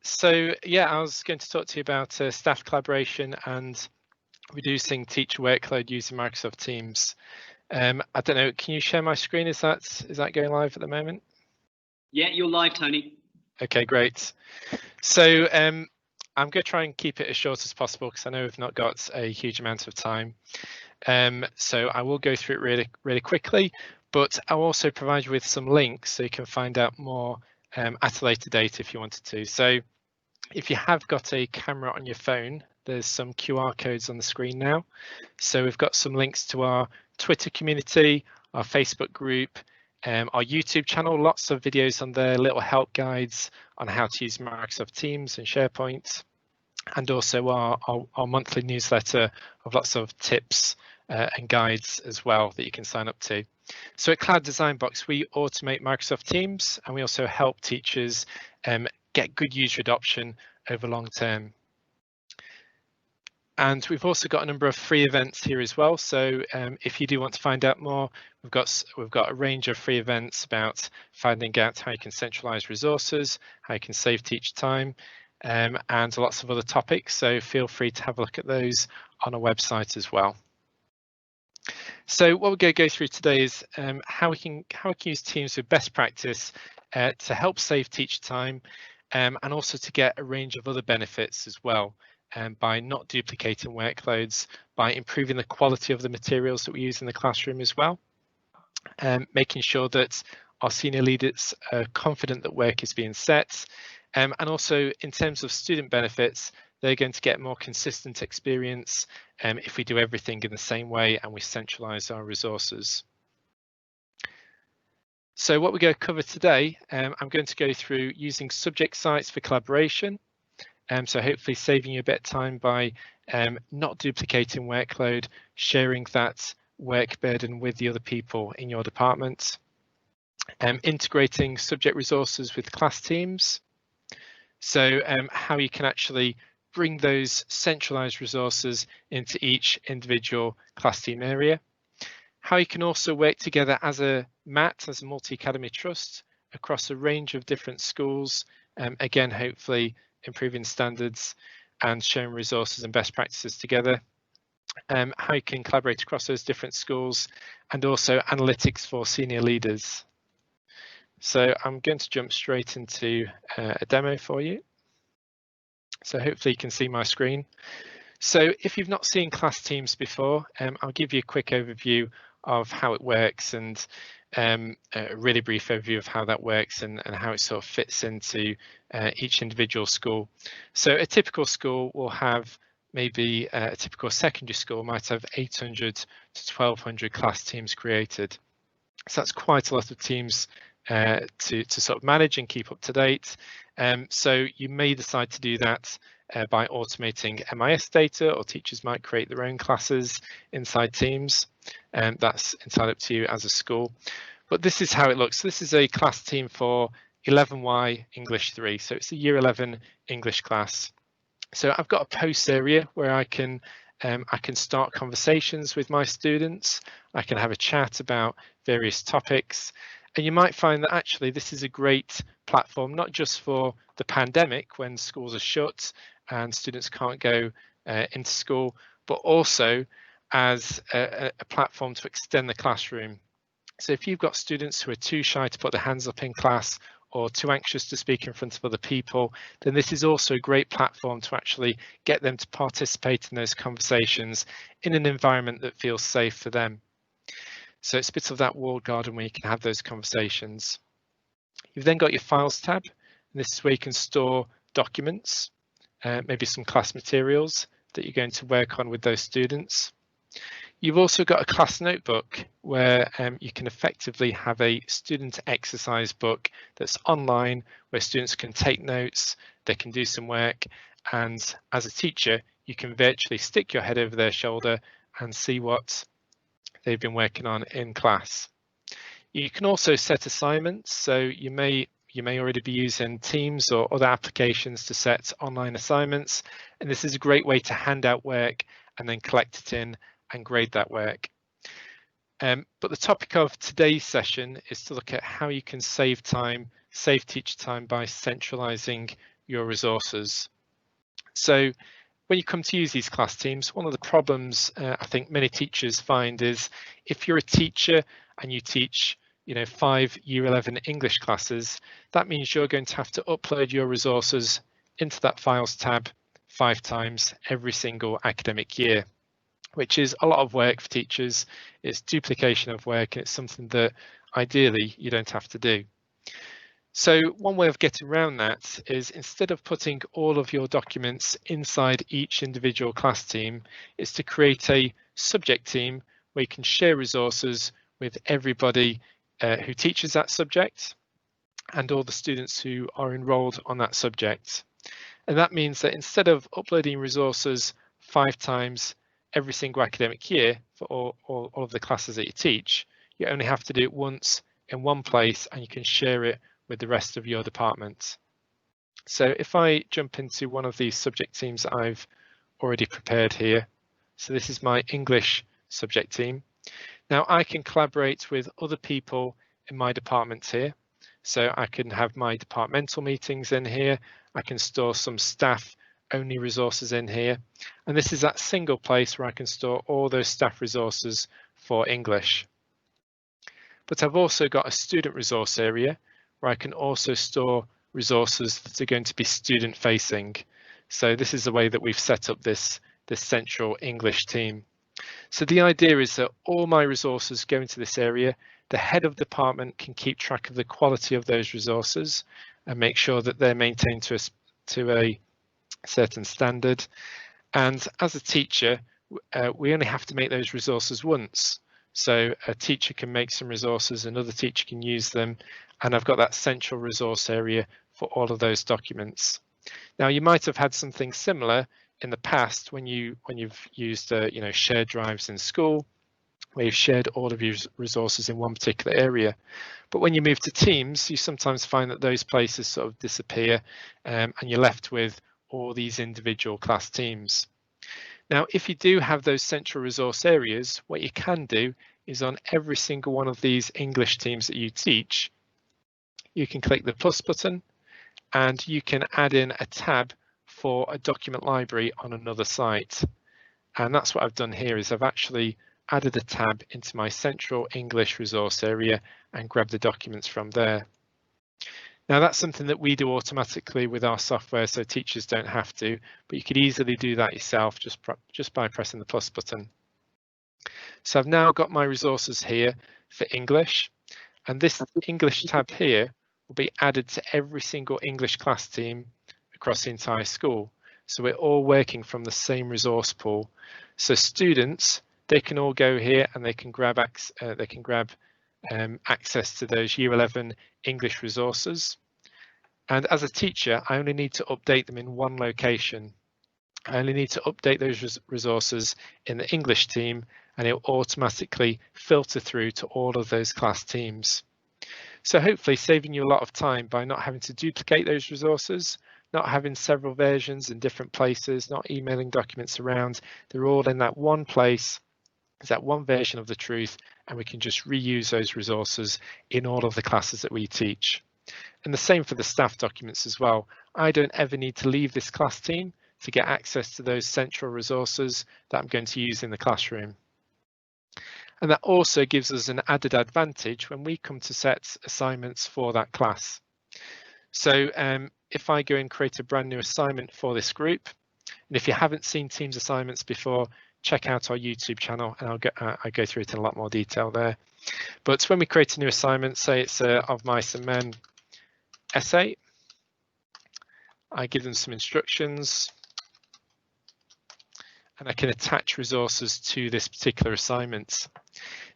So yeah, I was going to talk to you about staff collaboration and reducing teacher workload using Microsoft Teams. I don't know, can you share my screen? Is that going live at the moment? Yeah, you're live, Tony. Okay, great. So I'm going to try and keep it as short as possible because I know we've not got a huge amount of time. So I will go through it really quickly, but I'll also provide you with some links so you can find out more at a later date if you wanted to. So if you have got a camera on your phone, there's some QR codes on the screen now. So we've got some links to our Twitter community, our Facebook group, our YouTube channel, lots of videos on there, little help guides on how to use Microsoft Teams and SharePoint, and also our monthly newsletter of lots of tips and guides as well that you can sign up to. So at CloudDesignBox, we automate Microsoft Teams, and we also help teachers get good user adoption over long term. And we've also got a number of free events here as well. So if you do want to find out more, we've got a range of free events about finding out how you can centralize resources, how you can save teacher time, and lots of other topics. So feel free to have a look at those on our website as well. So what we're going to go through today is how we can use Teams with best practice to help save teacher time, and also to get a range of other benefits as well, by not duplicating workloads, by improving the quality of the materials that we use in the classroom as well, making sure that our senior leaders are confident that work is being set, and also in terms of student benefits, they're going to get more consistent experience if we do everything in the same way and we centralize our resources. So what we're going to cover today, I'm going to go through using subject sites for collaboration. So hopefully saving you a bit of time by not duplicating workload, sharing that work burden with the other people in your department, integrating subject resources with class teams. So how you can actually bring those centralized resources into each individual class team area. How you can also work together as a MAT, as a multi-academy trust, across a range of different schools, again, hopefully improving standards and sharing resources and best practices together. How you can collaborate across those different schools, and also analytics for senior leaders. So I'm going to jump straight into a demo for you. So hopefully you can see my screen. So if you've not seen class teams before, I'll give you a quick overview of how it works, and a really brief overview of how that works and how it sort of fits into each individual school. So a typical school will have maybe a typical secondary school might have 800 to 1200 class teams created. So that's quite a lot of teams to sort of manage and keep up to date. So you may decide to do that by automating MIS data, or teachers might create their own classes inside Teams, and that's entirely up to you as a school. But this is how it looks. This is a class team for 11Y English 3, so it's a Year 11 English class. So I've got a post area where I can start conversations with my students. I can have a chat about various topics. And you might find that actually this is a great platform, not just for the pandemic when schools are shut and students can't go into school, but also as a platform to extend the classroom. So if you've got students who are too shy to put their hands up in class or too anxious to speak in front of other people, then this is also a great platform to actually get them to participate in those conversations in an environment that feels safe for them. So it's a bit of that walled garden where you can have those conversations. You've then got your Files tab, and this is where you can store documents, maybe some class materials that you're going to work on with those students. You've also got a class notebook where you can effectively have a student exercise book that's online, where students can take notes, they can do some work, and as a teacher, you can virtually stick your head over their shoulder and see what they've been working on in class. You can also set assignments, so you may already be using Teams or other applications to set online assignments, and this is a great way to hand out work and then collect it in and grade that work. But the topic of today's session is to look at how you can save time, save teacher time by centralizing your resources. So when you come to use these class teams, one of the problems I think many teachers find is if you're a teacher and you teach 5 Year 11 English classes, that means you're going to have to upload your resources into that Files tab 5 times every single academic year, which is a lot of work for teachers. It's duplication of work, and it's something that ideally you don't have to do. So one way of getting around that is, instead of putting all of your documents inside each individual class team, is to create a subject team where you can share resources with everybody who teaches that subject and all the students who are enrolled on that subject. And that means that instead of uploading resources 5 times every single academic year for all of the classes that you teach, you only have to do it once in one place, and you can share it with the rest of your department. So if I jump into one of these subject teams that I've already prepared here, so this is my English subject team. Now I can collaborate with other people in my department here. So I can have my departmental meetings in here. I can store some staff only resources in here. And this is that single place where I can store all those staff resources for English. But I've also got a student resource area where I can also store resources that are going to be student facing. So this is the way that we've set up this central English team. So the idea is that all my resources go into this area. The head of department can keep track of the quality of those resources and make sure that they're maintained to a certain standard. And as a teacher, we only have to make those resources once. So a teacher can make some resources, another teacher can use them, and I've got that central resource area for all of those documents. Now you might have had something similar in the past when you've used shared drives in school, where you've shared all of your resources in one particular area. But when you move to Teams, you sometimes find that those places sort of disappear, and you're left with all these individual class teams. Now, if you do have those central resource areas, what you can do is on every single one of these English teams that you teach, you can click the plus button and you can add in a tab for a document library on another site. And that's what I've done here, is I've actually added a tab into my central English resource area and grabbed the documents from there. Now that's something that we do automatically with our software, so teachers don't have to, but you could easily do that yourself just by pressing the plus button. So I've now got my resources here for English, and this English tab here will be added to every single English class team across the entire school. So we're all working from the same resource pool. So students, they can all go here and they can grab access to those Year 11 English resources. And as a teacher, I only need to update them in one location. I only need to update those resources in the English team, and it will automatically filter through to all of those class teams. So hopefully saving you a lot of time by not having to duplicate those resources, not having several versions in different places, not emailing documents around. They're all in that one place. Is that one version of the truth, and we can just reuse those resources in all of the classes that we teach. And the same for the staff documents as well. I don't ever need to leave this class team to get access to those central resources that I'm going to use in the classroom. And that also gives us an added advantage when we come to set assignments for that class. So if I go and create a brand new assignment for this group, and if you haven't seen Teams assignments before, check out our YouTube channel and I'll go through it in a lot more detail there. But when we create a new assignment, say it's of mice and men essay, I give them some instructions and I can attach resources to this particular assignment.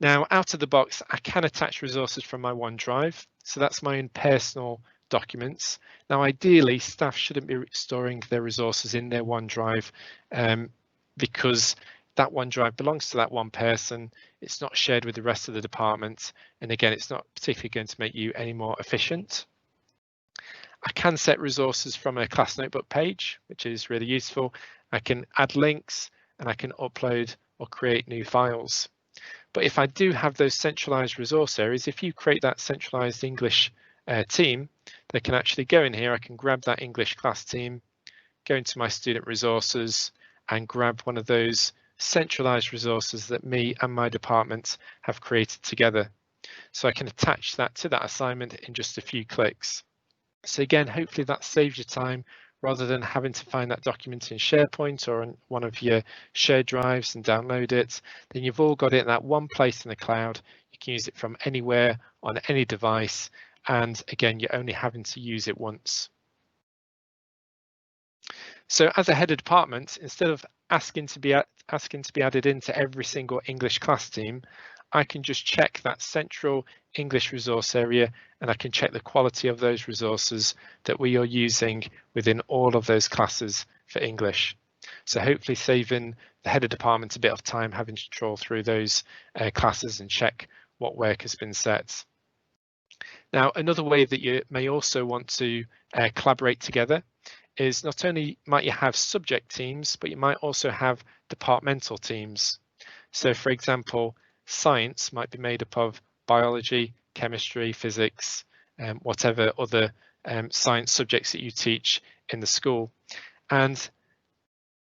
Now, out of the box, I can attach resources from my OneDrive. So that's my own personal documents. Now, ideally, staff shouldn't be storing their resources in their OneDrive because that OneDrive belongs to that one person. It's not shared with the rest of the department. And again, it's not particularly going to make you any more efficient. I can set resources from a class notebook page, which is really useful. I can add links and I can upload or create new files. But if I do have those centralized resource areas, if you create that centralized English team, they can actually go in here. I can grab that English class team, go into my student resources and grab one of those centralized resources that me and my department have created together. So I can attach that to that assignment in just a few clicks. So again, hopefully that saves you time rather than having to find that document in SharePoint or on one of your shared drives and download it. Then you've all got it in that one place in the cloud. You can use it from anywhere on any device. And again, you're only having to use it once. So as a head of department, instead of asking to be added into every single English class team, I can just check that central English resource area and I can check the quality of those resources that we are using within all of those classes for English. So hopefully saving the head of department a bit of time having to trawl through those classes and check what work has been set. Now, another way that you may also want to collaborate together is not only might you have subject teams, but you might also have departmental teams. So for example, science might be made up of biology, chemistry, physics, whatever other science subjects that you teach in the school. And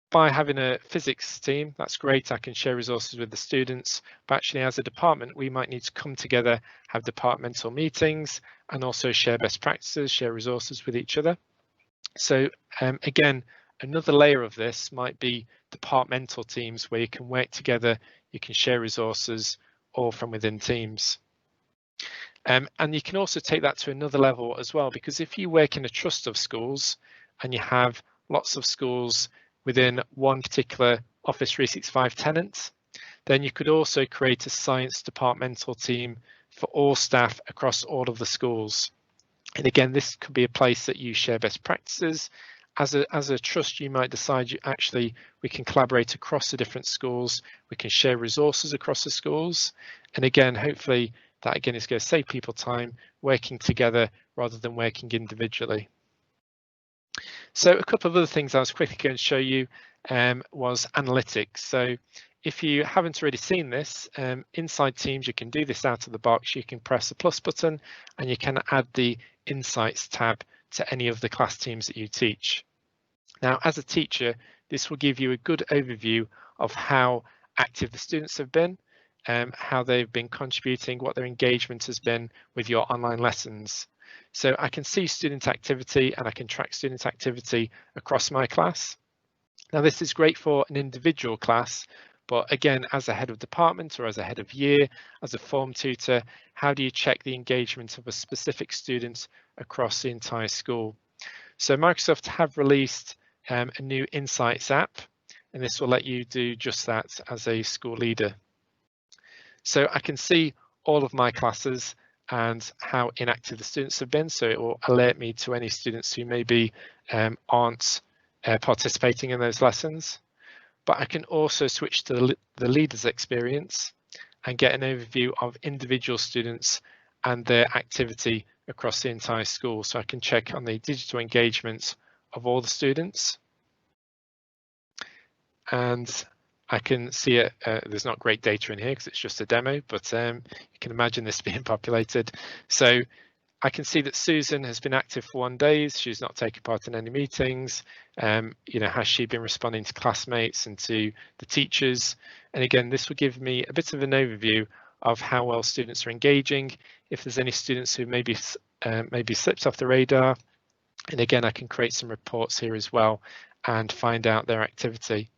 by having a physics team, that's great. I can share resources with the students, but actually as a department, we might need to come together, have departmental meetings, and also share best practices, share resources with each other. So again, another layer of this might be departmental teams where you can work together, you can share resources all from within teams. And you can also take that to another level as well, because if you work in a trust of schools and you have lots of schools within one particular Office 365 tenant, then you could also create a science departmental team for all staff across all of the schools. And again, this could be a place that you share best practices. As a trust, you might decide we can collaborate across the different schools. We can share resources across the schools. And again, hopefully that again is going to save people time working together rather than working individually. So a couple of other things I was quickly going to show you was analytics. So if you haven't already seen this, inside Teams, you can do this out of the box. You can press the plus button and you can add the Insights tab to any of the class teams that you teach. Now, as a teacher, this will give you a good overview of how active the students have been, how they've been contributing, what their engagement has been with your online lessons. So I can see student activity and I can track student activity across my class. Now, this is great for an individual class, but again, as a head of department or as a head of year, as a form tutor, how do you check the engagement of a specific student across the entire school? So Microsoft have released a new Insights app, and this will let you do just that as a school leader. So I can see all of my classes and how inactive the students have been. So it will alert me to any students who maybe aren't participating in those lessons. But I can also switch to the leader's experience and get an overview of individual students and their activity across the entire school. So I can check on the digital engagement of all the students. And I can see it, there's not great data in here because it's just a demo, but you can imagine this being populated. So I can see that Susan has been active for 1 day. She's not taken part in any meetings. Has she been responding to classmates and to the teachers? And again, this will give me a bit of an overview of how well students are engaging. If there's any students who maybe slipped off the radar. And again, I can create some reports here as well and find out their activity.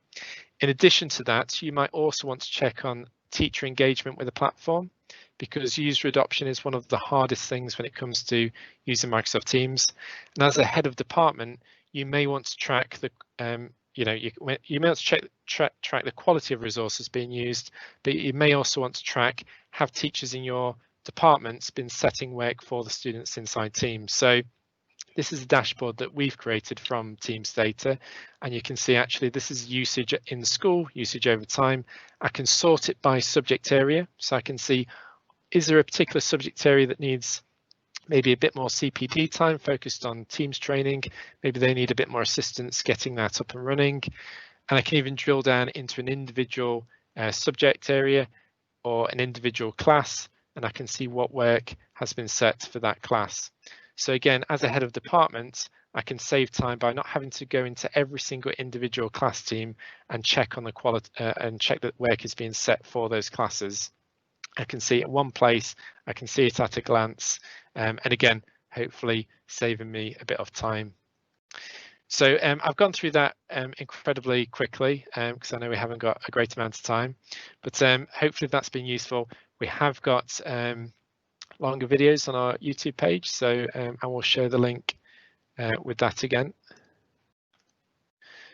In addition to that, you might also want to check on teacher engagement with the platform, because user adoption is one of the hardest things when it comes to using Microsoft Teams. And as a head of department, you may want to track the, you may want to track the quality of resources being used, but you may also want to track, have teachers in your departments been setting work for the students inside Teams. So this is a dashboard that we've created from Teams data, and you can see actually this is usage in school, usage over time. I can sort it by subject area, so I can see, is there a particular subject area that needs maybe a bit more CPD time focused on Teams training? Maybe they need a bit more assistance getting that up and running. And I can even drill down into an individual subject area or an individual class and I can see what work has been set for that class. So again, as a head of department, I can save time by not having to go into every single individual class team and check on the quality and check that work is being set for those classes. I can see it in one place, I can see it at a glance, and again, hopefully saving me a bit of time. So I've gone through that incredibly quickly because I know we haven't got a great amount of time, but hopefully that's been useful. We have got longer videos on our YouTube page, so I will share the link with that again.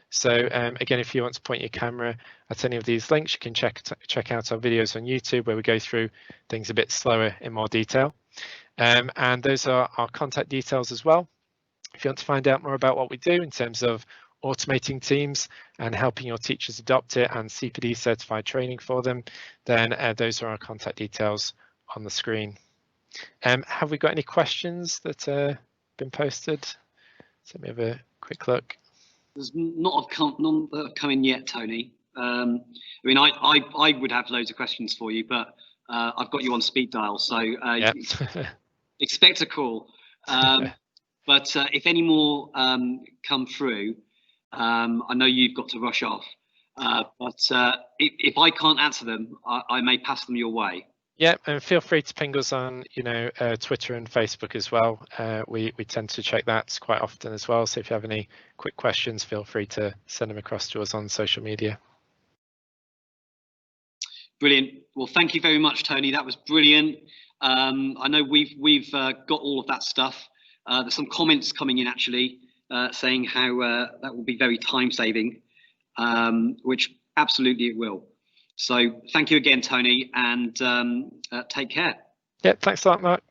So again, if you want to point your camera at any of these links, you can check out our videos on YouTube where we go through things a bit slower in more detail. And those are our contact details as well. If you want to find out more about what we do in terms of automating Teams and helping your teachers adopt it and CPD certified training for them, then those are our contact details on the screen. Have we got any questions that have been posted? So let me have a quick look. There's none come in yet, Tony. I mean, I would have loads of questions for you, but I've got you on speed dial, so yeah. Expect a call. But if any more come through, I know you've got to rush off, but if I can't answer them, I may pass them your way. Yeah, and feel free to ping us on, Twitter and Facebook as well. We tend to check that quite often as well. So if you have any quick questions, feel free to send them across to us on social media. Brilliant. Well, thank you very much, Tony. That was brilliant. I know we've got all of that stuff. There's some comments coming in actually saying how that will be very time saving, which absolutely it will. So thank you again, Tony, and take care. Yeah, thanks a lot, Mark.